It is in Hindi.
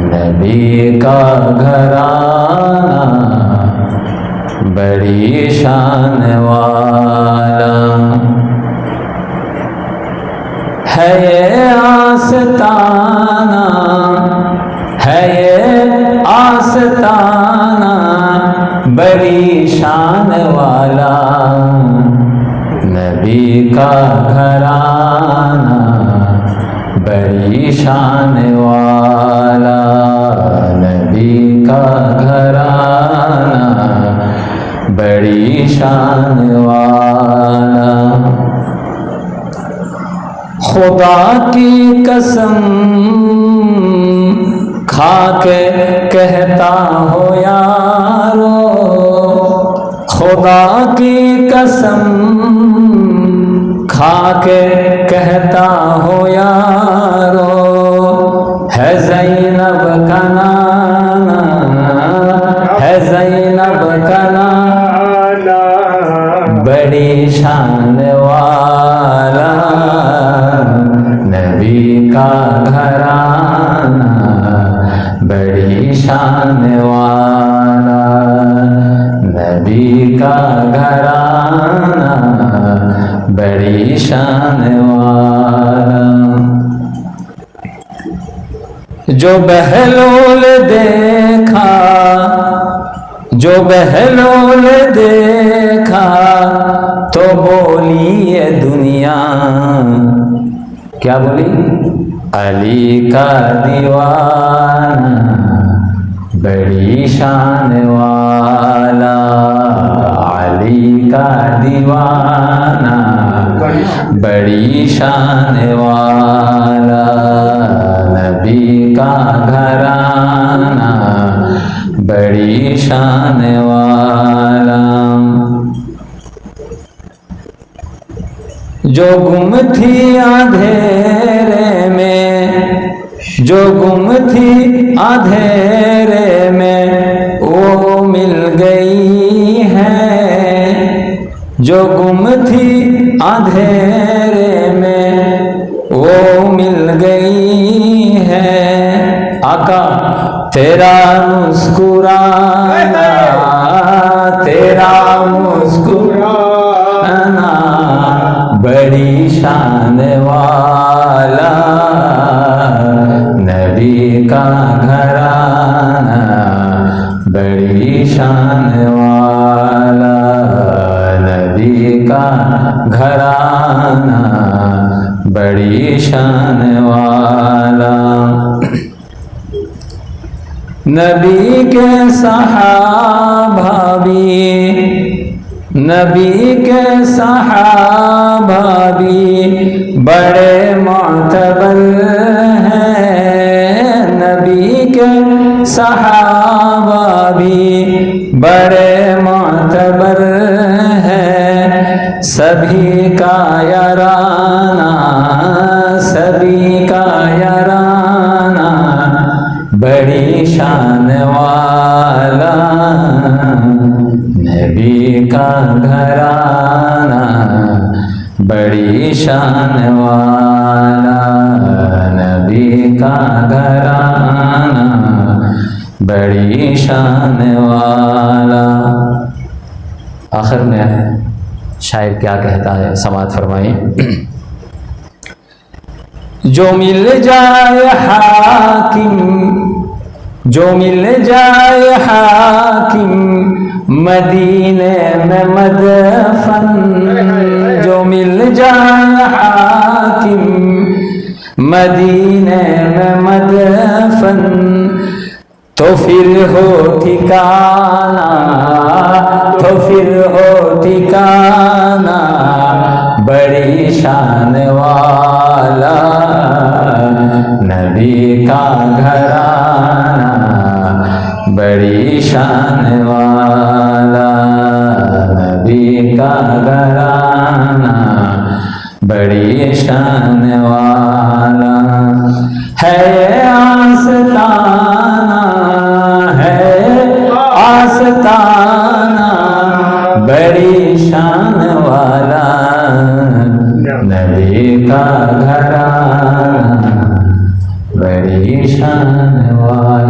नबी का घराना बड़ी शान वाला है, ये आस्ताना है, ये आस्ताना बड़ी शान वाला। नबी का घराना बड़ी शान वाला, नबी का घराना बड़ी शान वाला। खुदा की कसम खा के कहता हो यारो, खुदा की कसम खा के कहता हो यारो, है ज़ैनब का नाना, है ज़ैनब का नाना बड़ी शान वाला। नबी का घराना बड़ी शान वाला, नबी का घराना बड़ी शान वाला। जो बहलोल देखा, जो बहलोल देखा तो बोली ये दुनिया, क्या बोली? अली का दीवाना बड़ी शान वाला, अली का दीवाना बड़ी शान वाला। नबी का घराना बड़ी शान वाला। जो गुम थी अंधेरे में, जो गुम थी अंधेरे में वो मिल गई है, जो गुम थी अंधेरे में वो मिल गई है। आका तेरा मुस्कुराना, तेरा मुस्कुराना बड़ी शान वाला। नबी का घराना बड़ी शान वाला, नबी का घराना बड़ी शान वाला। नबी के सहाबा भी, नबी के सहाबा भी बड़े मोतबर हैं, नबी के सहाबा भी बड़े मोतबर हैं। सभी का याराना, सभी का याराना बड़ी शान वाला। नबी का घराना बड़ी शान वाला, नबी का घराना बड़ी शान वाला। आखिर में शायर क्या कहता है, समाअत फरमाइए। जो मिल जाए हाकिम, जो मिल जाए हाकिम मदीने में मदफन, जो मिल जाए हाकिम मदीने में मदफन तो फिर हो ठिकाना, तो फिर हो ठिकाना बड़ी शान वाला। नबी का घराना बड़ी शान वाला, नबी का घराना बड़ी शान वाला। है आस्ताना, है आस्ताना बड़ी शान वाला। नबी का घराना बड़ी शान वाला।